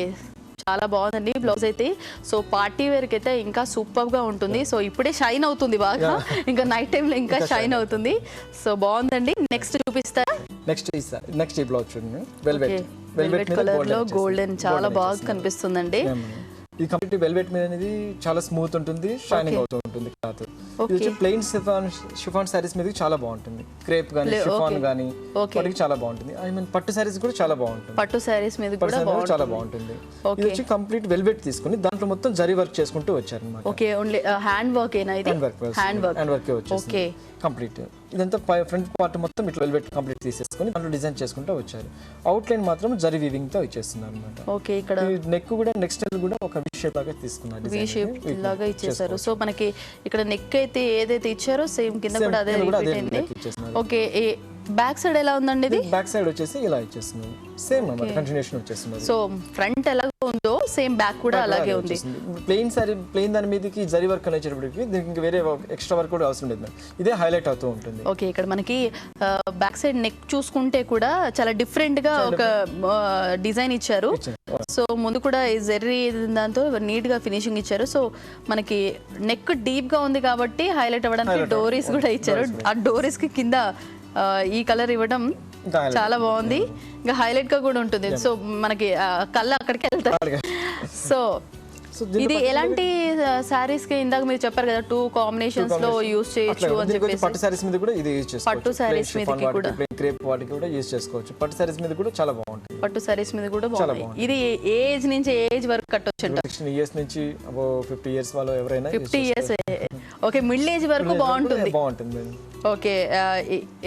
చాలా బాగుందండి బ్లౌజ్ అయితే. సో పార్టీ వేర్ కి అయితే ఇంకా సూపర్ గా ఉంటుంది. సో ఇప్పుడే షైన్ అవుతుంది బాగా, ఇంకా నైట్ టైం లో ఇంకా షైన్ అవుతుంది. సో బాగుందండి. నెక్స్ట్ చూపిస్తారా? నెక్స్ట్ ఈ బ్లౌజ్ చూడండి, వెల్వెట్ కలర్ లో గోల్డెన్, చాలా బాగా కనిపిస్తుందండి. ఇది కంప్లీట్ వెల్వెట్ మీద అనేది చాలా స్మూత్ ఉంటుంది, షైనింగ్ అవుతూ ఉంటుంది క్లాత్. ఇది వచ్చి ప్లెయిన్ షిఫాన్ సారీస్ మీద చాలా బాగుంటుంది, క్రేప్ గానీ షిఫాన్ గానీ వాటికి చాలా బాగుంటుంది. ఐ మీన్ పట్టు సారీస్ కూడా చాలా బాగుంటుంది, పట్టు సారీస్ మీద కూడా చాలా బాగుంటుంది. ఇది వచ్చి కంప్లీట్ వెల్వెట్ తీసుకుని దాంట్లో మొత్తం జరీ వర్క్ చేసుకుంటూ వచ్చారు అన్నమాట. ఓకే, ఓన్లీ హ్యాండ్ వర్క్ ఏనా ఇది? హ్యాండ్ వర్క్ వచ్చేసి కంప్లీట్ ఇదంతా ఫ్రంట్ పార్ట్ మొత్తం ఇట్లా వెల్వెట్ కంప్లీట్ తీసేసుకొని దాంట్లో డిజైన్ చేసుకుంటూ వచ్చారు. అవుట్ లైన్ మాత్రం జరీ వీవింగ్ తో ఇచ్చేస్తున్నారు అన్నమాట. ఓకే, ఇక్కడ నెక్ కూడా నెక్ స్టైల్ కూడా ఒక వి షేప్ లాగా తీసుకున్నారు, వి షేప్ లాగా ఇచ్చేసారు. సో మనకి ఇక్కడ నెక్ అయితే ఏదైతే ఇచ్చారో సేమ్ కింద కూడా అదే రిపీట్ అయింది. ఓకే, బ్యాక్ సైడ్ ఎలా ఉందండి? ఇది బ్యాక్ సైడ్ వచ్చేసి ఇలా ఇచ్చేస్తుంది, సేమ్ అన్నమాట, కంటిన్యూషన్ వచ్చేస్తుంది. సో ఫ్రంట్ ఎలా ఉందో సేమ్ బ్యాక్ కూడా అలాగే ఉంది. ప్లెయిన్ సారీ ప్లెయిన్ దాని మీదకి జరీ వర్క్ అనేటప్పటికి దీనికి ఇంకా వేరే ఎక్స్ట్రా వర్క్ కూడా అవసరం లేదు, ఇదే హైలైట్ అవుతూ ఉంటుంది. ఓకే, ఇక్కడ మనకి బ్యాక్ సైడ్ నెక్ చూసుకుంటే కూడా చాలా డిఫరెంట్ గా ఒక డిజైన్ ఇచ్చారు. సో ముందు కూడా జెర్రీ దాంతో నీట్ గా ఫినిషింగ్ ఇచ్చారు. సో మనకి నెక్ డీప్ గా ఉంది కాబట్టి హైలైట్ అవ్వడానికి డోరీస్ కూడా ఇచ్చారు. ఆ డోరీస్ కి కింద ఈ కలర్ ఇవ్వడం చాలా బాగుంది, ఇంకా హైలైట్ గా కూడా ఉంటుంది. సో మనకి కళ్ళు అక్కడికి వెళ్తారు. సో ఇది ఎలాంటి సారీస్ కి ఇందాక మీరు చెప్పారు కదా 2 కాంబినేషన్స్ లో యూస్ చేయొచ్చు అని చెప్పేసి, పట్టు సారీస్ మీద కూడా ఇది యూస్ చేసుకోవచ్చు. పట్టు సారీస్ మీద కూడా క్రేప్ వాటికి కూడా యూస్ చేసుకోవచ్చు. పట్టు సారీస్ మీద కూడా చాలా బాగుంటుంది, పట్టు సారీస్ మీద కూడా బాగుంది. ఇది ఏజ్ నుంచి ఏజ్ వరకు కట్టొచ్చు అంట? 16 ఇయర్స్ నుంచి అబౌవ్ 50 ఇయర్స్ వాళ్ళు ఎవరైనా 50 ఇయర్స్. ఓకే, మిడిల్ ఏజ్ వరకు బాగుంటుంది. ఓకే,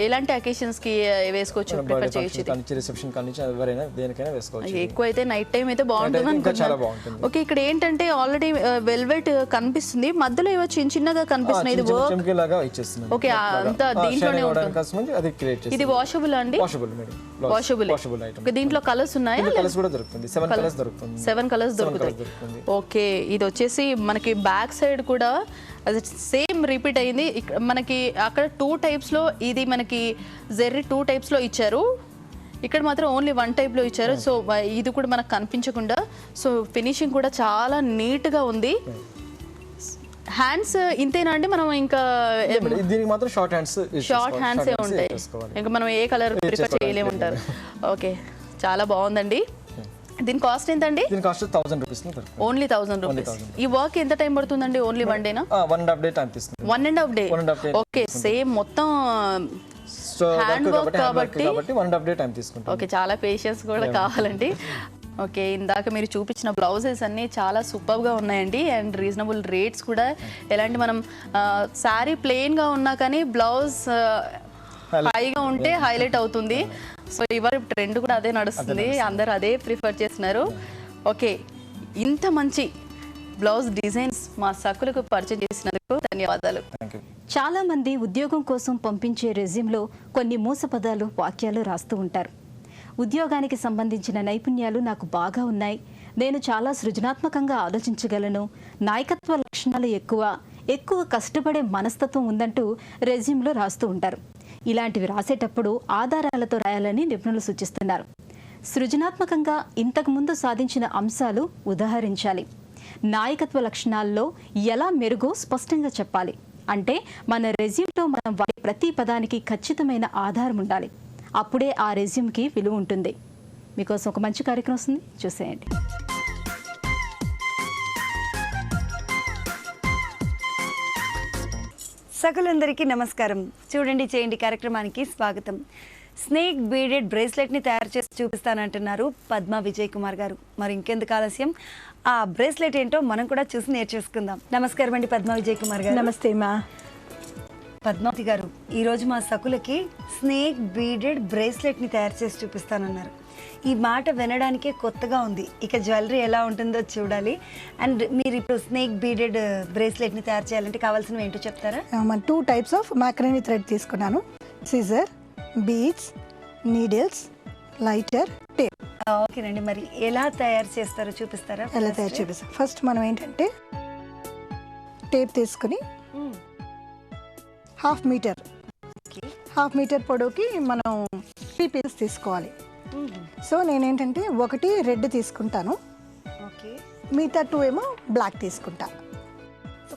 ఎలాంటి అకేషన్స్ కి వేసుకోవచ్చు, ప్రిఫర్ చేయొచ్చు? రిసెప్షన్ కానీ ఎవరైనా దేనికైనా వేసుకోవచ్చు. ఎక్కువ అయితే నైట్ టైం అయితే బాగుంటుంది అనుకుంటున్నాను. ఓకే, ఇక్కడ ఏంటంటే ఆల్రెడీ వెల్వెట్ కనిపిస్తుంది, మధ్యలో ఏవో చిన్నగా కనిపిస్తున్నాయి. ఇది వర్క్ లాగా ఇచ్చేస్తుంది. ఓకే, అంతా దీంట్లోనే ఉంటుంది. అది క్రియేట్ చేస్తుంది. ఇది వాషబుల్ అండి? Washable madam, washable item. దీంట్లో కలర్స్ ఉన్నాయా? కలర్స్ కూడా దొరుకుతుంది. 7 కలర్స్ దొరుకుతుంది. 7 కలర్స్ దొరుకుతాయి. ఓకే, ఇది వచ్చేసి మనకి బ్యాక్ సైడ్ కూడా అది సేమ్ రిపీట్ అయింది. మనకి అక్కడ 2 టైప్స్ లో, ఇది మనకి జెర్రీ 2 టైప్స్ లో ఇచ్చారు, ఇక్కడ మాత్రం ఓన్లీ 1 టైప్ లో ఇచ్చారు. సో ఇది కూడా మనకు కనిపించకుండా, సో ఫినిషింగ్ కూడా చాలా నీట్ గా ఉంది. హ్యాండ్స్ ఇంతేనా అండి? మనం ఇంకా దీనికి మాత్రం షార్ట్ హ్యాండ్స్ ఉంటాయి, ఇంకా మనం ఏ కలర్ ప్రిఫర్ చేయలేమంటారు. ఓకే, చాలా బాగుందండి. దీని కాస్ట్ ఎంతండి? దీని కాస్ట్ 1000 రూపీస్. Only 1000 rupees. ఈ వర్క్ ఎంత టైం పడుతుందండి? ఓన్లీ 1 డేనా? 1.5 డే టైం తీసుకుంది. 1.5 డే. ఓకే, సేమ్ మొత్తం హ్యాండ్ వర్క్ కాబట్టి 1.5 డే టైం తీసుకుంటాం. ఓకే, చాలా పేషెన్స్ కూడా కావాలండి. ఓకే, ఇందాక మీరు చూపించిన బ్లౌజెస్ అన్నీ చాలా సూపర్గా ఉన్నాయండి, అండ్ రీజనబుల్ రేట్స్ కూడా. ఎలాంటి మనం శారీ ప్లెయిన్గా ఉన్నా కానీ బ్లౌజ్ హైగా ఉంటే హైలైట్ అవుతుంది. సో ఇవాళ ట్రెండ్ కూడా అదే నడుస్తుంది, అందరు అదే ప్రిఫర్ చేస్తున్నారు. ఓకే, ఇంత మంచి బ్లౌజ్ డిజైన్స్ మా సకులకు పరిచయం చేసినందుకు ధన్యవాదాలు. చాలా మంది ఉద్యోగం కోసం పంపించే రెజ్యూమ్లో కొన్ని మూసపదాలు, వాక్యాలు రాస్తూ ఉంటారు. ఉద్యోగానికి సంబంధించిన నైపుణ్యాలు నాకు బాగా ఉన్నాయి, నేను చాలా సృజనాత్మకంగా ఆలోచించగలను, నాయకత్వ లక్షణాలు ఎక్కువ కష్టపడే మనస్తత్వం ఉందంటూ రెజ్యూమ్లో రాస్తూ ఉంటారు. ఇలాంటివి రాసేటప్పుడు ఆధారాలతో రాయాలని నిపుణులు సూచిస్తున్నారు. సృజనాత్మకంగా ఇంతకుముందు సాధించిన అంశాలు ఉదాహరించాలి. నాయకత్వ లక్షణాల్లో ఎలా మెరుగో స్పష్టంగా చెప్పాలి. అంటే మన రెజ్యూమ్లో మనం వాడే ప్రతి పదానికి ఖచ్చితమైన ఆధారం ఉండాలి. అప్పుడే ఆ రెజ్యూమ్కి విలువ ఉంటుంది. మీకోసం ఒక మంచి కార్యక్రమం వస్తుంది, చూసేయండి. సకలందరికీ నమస్కారం. చూడండి చేయండి కార్యక్రమానికి స్వాగతం. స్నేక్ బీడెడ్ బ్రేస్లెట్ని తయారు చేసి చూపిస్తానంటున్నారు పద్మ విజయ్ కుమార్ గారు. మరి ఇంకెందుకు ఆలస్యం, ఆ బ్రేస్లెట్ ఏంటో మనం కూడా చూసి నేర్చేసుకుందాం. నమస్కారం అండి పద్మ విజయ్ కుమార్ గారు. నమస్తే మా పద్మావతి గారు, ఈరోజు మా సకులకి స్నేక్ బీడెడ్ బ్రేస్లెట్ని తయారు చేసి చూపిస్తానన్నారు. ఈ మాట వినడానికే కొత్తగా ఉంది, ఇక జ్యువెలరీ ఎలా ఉంటుందో చూడాలి. అండ్ మీరు ఇప్పుడు స్నేక్ బీడెడ్ బ్రేస్లెట్ని తయారు చేయాలంటే కావాల్సినవి ఏంటో చెప్తారా? 2 టైప్స్ ఆఫ్ మ్యాక్రనీ థ్రెడ్ తీసుకున్నాను, scissor, beads, needles, lighter, tape. ఓకేనండి, మరి ఎలా తయారు చేస్తారో చూపిస్తారా? ఎలా తయారు చూపిస్తాం. ఫస్ట్ మనం ఏంటంటే టేప్ తీసుకుని 1/2 మీటర్ పొడవుకి మనం 3 పీసెస్ తీసుకోవాలి. సో నేనేంటంటే 1 రెడ్ తీసుకుంటాను, మిగతా 2 ఏమో బ్లాక్ తీసుకుంటా.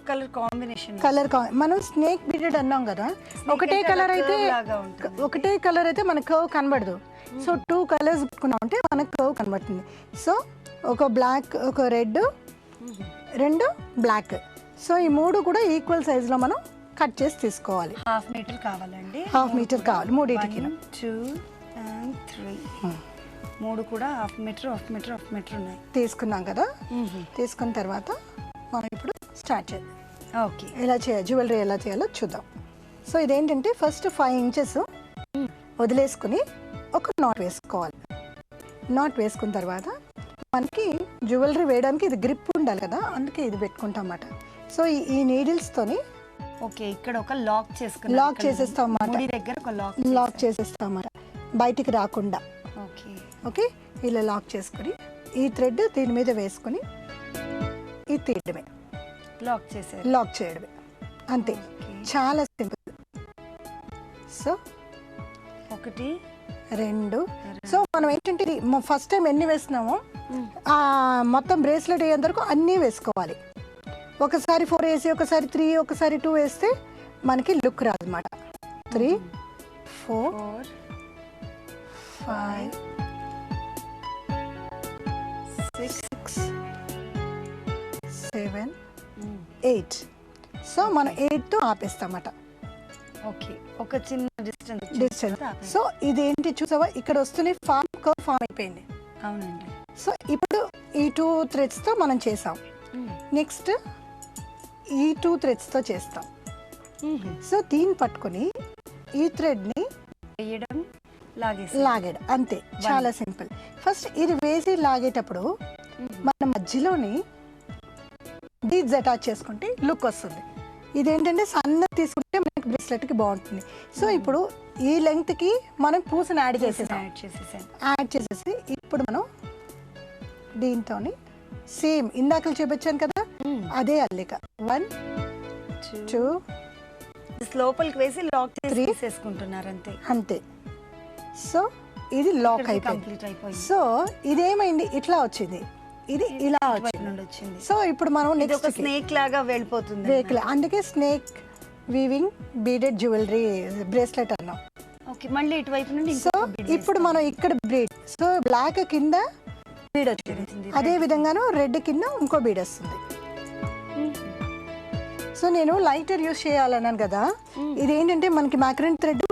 కలర్ కాంబినేషన్ మనం స్నేక్ బీడెడ్ అన్నాం కదా, ఒకటే కలర్ అయితే మనకు కర్వ్ కనబడదు. సో 2 కలర్స్ పెట్టుకున్నామంటే మనకు కర్వ్ కనబడుతుంది. సో ఒక బ్లాక్, ఒక రెడ్, 2 బ్లాక్. సో ఈ 3 కూడా ఈక్వల్ సైజులో మనం కట్ చేసి తీసుకోవాలి. 1/2 మీటర్ కావాలండి. 1/2 మీటర్ కావాలి మూడింటికి. 1, 2 and 3 3 కూడా 1/2 మీటర్ ఉన్నాయి. తీసుకున్నాం కదా, తీసుకున్న తర్వాత మనం ఇప్పుడు స్టార్ట్ చేద్దాం. ఓకే, ఎలా చేయాలి, జ్యువెలరీ ఎలా చేయాలో చూద్దాం. సో ఇదేంటంటే ఫస్ట్ 5 ఇంచెస్ వదిలేసుకుని ఒక నాట్ వేసుకోవాలి. నాట్ వేసుకున్న తర్వాత మనకి జ్యువెలరీ వేయడానికి ఇది గ్రిప్ ఉండాలి కదా, అందుకే ఇది పెట్టుకుంటాం అన్నమాట. సో ఈ నీడిల్స్తోని ఓకే, ఇక్కడ ఒక లాక్ చేసేస్తాం అన్నమాట, దగ్గర ఒక లాక్ చేసేస్తాం అన్నమాట, బయటికి రాకుండా. ఓకే, ఇలా లాక్ చేసుకుని ఈ థ్రెడ్ దీని మీద వేసుకుని ఇది తీయడమే, లాక్ చేయడమే, అంతే. చాలా సింపుల్. సో 1, 2. సో మనం ఏంటంటే ఫస్ట్ టైం ఎన్ని వేస్తున్నామో మొత్తం బ్రేస్లెట్ అయ్యేంత వరకు అన్నీ వేసుకోవాలి. ఒకసారి 4 వేసి, ఒకసారి 3, ఒకసారి 2 వేస్తే మనకి లుక్ రాదు అన్నమాట. 3, 4, 5, 6, 7, 8. సో మనం 8తో ఆపేస్తామన్నమాట. ఓకే, ఒక చిన్న డిస్టెన్స్. సో ఇదేంటి చూసావా, ఇక్కడ వస్తుంది కర్వ్ ఫామ్ అయిపోయింది. అవునండి. సో ఇప్పుడు ఈ 2 థ్రెడ్స్తో మనం చేసాం. నెక్స్ట్ ఈ 2 థ్రెడ్స్తో చేస్తాం. సో దీన్ని పట్టుకొని ఈ థ్రెడ్ని వేయడం లాగేయడం అంతే, చాలా సింపుల్. ఫస్ట్ ఇది వేసి లాగేటప్పుడు మన మధ్యలోని బీడ్స్ అటాచ్ చేసుకుంటే లుక్ వస్తుంది. ఇదేంటంటే సన్న తీసుకుంటే మనకి బ్రేస్లెట్కి బాగుంటుంది. సో ఇప్పుడు ఈ లెంగ్త్కి మనం పూసను యాడ్ చేసేసి ఇప్పుడు మనం దీంతో సేమ్ ఇందాక చూపించాను కదా అదే అల్లిక 1 2 లోపలికి వేసి లాక్ చేసేసుకుంటున్నారు అంతే అంతే. సో ఇది లాక్ కంప్లీట్ అయిపోయింది. సో ఇదేమైంది, ఇట్లా వచ్చింది, ఇది ఇలా వచ్చింది. సో ఇప్పుడు మనం నెక్స్ట్ స్నేక్ లాగా వెళ్ళిపోతుంది. అందుకే snake weaving beaded jewellery bracelet అన్నాం. ఓకే, మళ్ళీ ఇటువైపు నుండి సో ఇప్పుడు మనం ఇక్కడ బీడ్, సో బ్లాక్ కింద బీడ్ వచ్చింది, అదే విధంగాను రెడ్ కింద ఇంకో బీడ్ వస్తుంది. సో నేను లైటర్ యూస్ చేయాలన్నాను కదా, ఇదేంటంటే మనకి మ్యాక్రన్ థ్రెడ్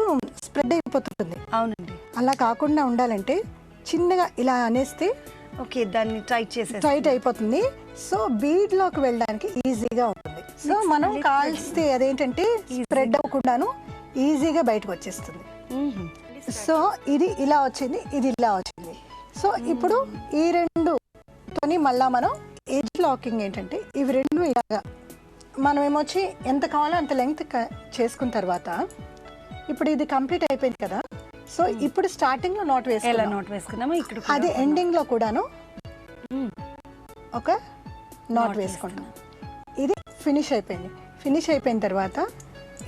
స్ప్రెడ్ అయిపోతుంది. అవునండి, అలా కాకుండా ఉండాలంటే చిన్నగా ఇలా అనేస్తే ఓకే దాన్ని టైట్ అయిపోతుంది. సో బీడ్ లోకి వెళ్ళడానికి ఈజీగా ఉంటుంది. సో మనం కాల్స్తే అదేంటంటే స్ప్రెడ్ అవ్వకుండాను ఈజీగా బయటకు వచ్చేస్తుంది. సో ఇది ఇలా వచ్చింది, ఇది ఇలా వచ్చింది. సో ఇప్పుడు ఈ రెండుతోని మళ్ళా మనం ఎడ్జ్ లాకింగ్ ఏంటంటే ఇవి రెండు ఇలాగా మనం ఏమొచ్చి ఎంత కావాలో అంత లెంగ్త్ చేసుకున్న తర్వాత ఇప్పుడు ఇది కంప్లీట్ అయిపోయింది కదా. సో ఇప్పుడు స్టార్టింగ్ లో నాట్ వేసుకున్నాము, ఇక్కడ అదే ఎండింగ్ లో కూడాను ఒక నాట్ వేసుకుంటున్నాం. ఇది ఫినిష్ అయిపోయింది. ఫినిష్ అయిపోయిన తర్వాత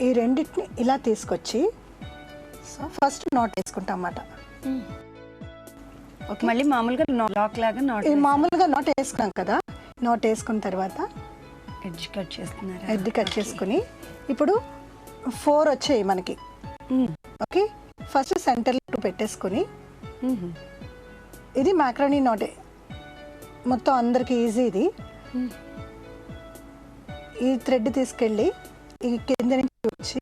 ఈ రెండింటిని ఇలా తీసుకొచ్చి సో ఫస్ట్ నాట్ వేసుకుంటాం అన్నమాట. ఓకే, మళ్ళీ మామూలుగా లాక్ లాగా మామూలుగా నాట్ వేసుకున్నాం కదా. నాట్ వేసుకున్న తర్వాత ఎడ్జ్ కట్ చేస్తున్నారు. ఎడ్జ్ కట్ చేసుకుని ఇప్పుడు 4 వచ్చాయి మనకి. ఓకే, ఫస్ట్ సెంటర్లో 2 పెట్టేసుకుని ఇది మ్యాక్రోనీ నాటే మొత్తం అందరికి ఈజీ. ఇది ఈ థ్రెడ్ తీసుకెళ్ళి ఈ కింద నుంచి వచ్చి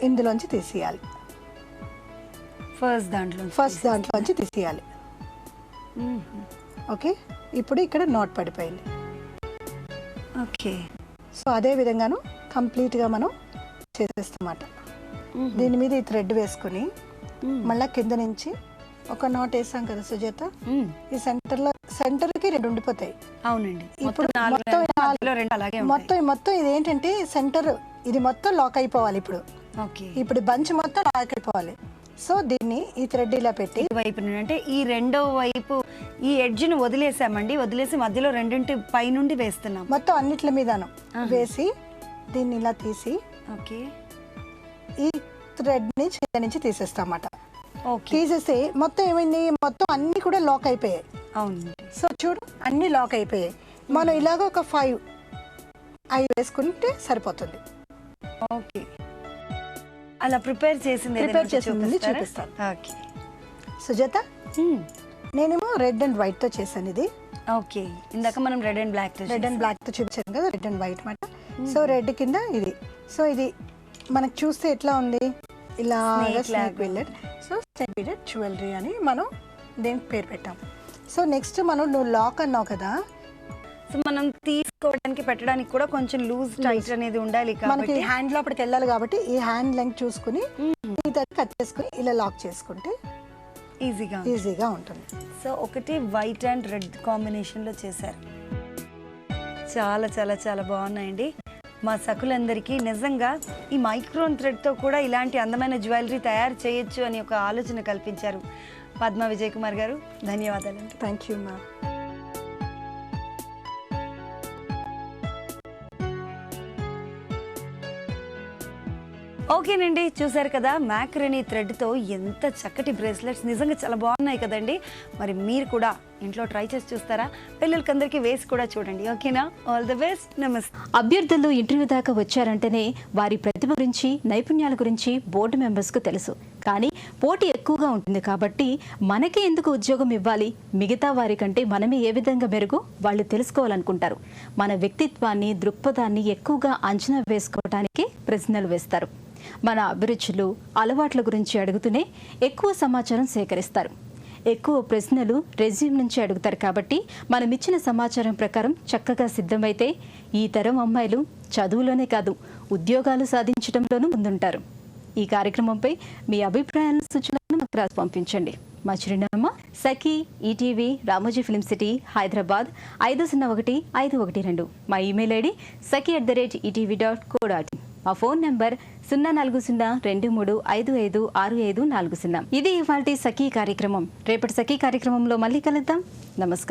ఇందులోంచి తీసేయాలి. ఫస్ట్ దాంట్లోంచి తీసేయాలి. ఓకే, ఇప్పుడు ఇక్కడ నాట్ పడిపోయింది. ఓకే, సో అదే విధంగాను కంప్లీట్గా మనం చేసేస్తామాట. దీని మీద ఈ థ్రెడ్ వేసుకుని మళ్ళీ కింద నుంచి ఒక నాట్ వేసాం కదా సుజాత, ఈ సెంటర్కి 2 ఉండిపోతాయి. అవునండి, ఇప్పుడు మొత్తం ఇది ఏంటంటే సెంటర్ ఇది మొత్తం లాక్ అయిపోవాలి. ఇప్పుడు బంచ్ మొత్తం లాక్ అయిపోవాలి. సో దీన్ని ఈ థ్రెడ్ ఇలా పెట్టి వైపు అంటే ఈ రెండో వైపు ఈ ఎడ్జ్ ను వదిలేసి మధ్యలో రెండింటి పై నుండి వేస్తున్నాం. మొత్తం అన్నిట్ల మీదను వేసి దీన్ని ఇలా తీసి ఓకే ఈ థ్రెడ్ ని కింద నుంచి తీసేస్తామన్నమాట. తీసేస్తే మొత్తం ఏమైంది, మొత్తం అన్ని కూడా లాక్ అయిపోయాయి. అవును, సో చూడు అన్ని లాక్ అయిపోయాయి. మనం ఇలాగ ఒక 5 వేసుకుంటే సరిపోతుంది. ఓకే, అలా ప్రిపేర్ చేసింది చూపిస్తాను. ఓకే సుజాత, నేనేమో రెడ్ అండ్ వైట్ తో చేశాను ఇది. ఓకే, ఇందాక మనం రెడ్ అండ్ బ్లాక్ తో చూపించాను కదా, రెడ్ అండ్ వైట్ మాట. సో రెడ్ కింద ఇది. సో ఇది మనకు చూస్తే ఎట్లా ఉంది, ఇలా snake billet. So snake billet jewellery అని మనం దీనికి పేరు పెట్టాం. సో నెక్స్ట్ మనం నువ్వు లాక్ అన్నావు కదా, సో మనం తీసుకోవడానికి పెట్టడానికి కూడా కొంచెం లూజ్ టైట్ అనేది ఉండాలి. మనకి హ్యాండ్ లోపలికి వెళ్ళాలి కాబట్టి ఈ హ్యాండ్ లెంగ్త్ చూసుకుని కట్ చేసుకుని ఇలా లాక్ చేసుకుంటే ఈజీగా ఉంటుంది. సో ఒకటి వైట్ అండ్ రెడ్ కాంబినేషన్లో చేశారు. చాలా చాలా చాలా బాగున్నాయండి. మా సకులందరికీ నిజంగా ఈ మైక్రోన్ థ్రెడ్తో కూడా ఇలాంటి అందమైన జ్యువెలరీ తయారు చేయొచ్చు అని ఒక ఆలోచన కల్పించారు పద్మ విజయ్ కుమార్ గారు. ధన్యవాదాలండి. థ్యాంక్ యూ మా. ఓకేనండి, చూసారు కదా మ్యాక్రనీ థ్రెడ్తో ఎంత చక్కటి బ్రేస్లెట్స్, నిజంగా చాలా బాగున్నాయి కదండి. మరి మీరు కూడా ఇంట్లో ట్రై చేసి చూస్తారా? పిల్లలకందరికీ వేసి కూడా చూడండి. ఓకేనా? All the best. నమస్తే. అభ్యర్థులు ఇంటర్వ్యూ దాకా వచ్చారంటేనే వారి ప్రతిభ గురించి, నైపుణ్యాల గురించి బోర్డు మెంబర్స్కు తెలుసు. కానీ పోటీ ఎక్కువగా ఉంటుంది కాబట్టి మనకి ఎందుకు ఉద్యోగం ఇవ్వాలి, మిగతా వారి కంటే మనమే ఏ విధంగా మెరుగు వాళ్ళు తెలుసుకోవాలనుకుంటారు. మన వ్యక్తిత్వాన్ని, దృక్పథాన్ని ఎక్కువగా అంచనా వేసుకోవడానికే ప్రశ్నలు వేస్తారు. మన అభిరుచులు, అలవాట్ల గురించి అడుగుతూనే ఎక్కువ సమాచారం సేకరిస్తారు. ఎక్కువ ప్రశ్నలు రెజ్యూమ్ నుంచి అడుగుతారు కాబట్టి మనం ఇచ్చిన సమాచారం ప్రకారం చక్కగా సిద్ధమైతే ఈ తరం అమ్మాయిలు చదువులోనే కాదు ఉద్యోగాలు సాధించడంలోనూ ముందుంటారు. ఈ కార్యక్రమంపై మీ అభిప్రాయాలను సూచనలను మాకు రాసి పంపించండి. మా చిరునామా Sakhi ETV Ramoji Film City Hyderabad 501-512. మా ఇమెయిల్ ఐడి saki@etv.co.in. మా ఫోన్ నంబర్ 04023556540. ఇది ఇవాల్టి సఖీ కార్యక్రమం. రేపటి సఖీ కార్యక్రమంలో మళ్ళీ కలుద్దాం. నమస్కారం.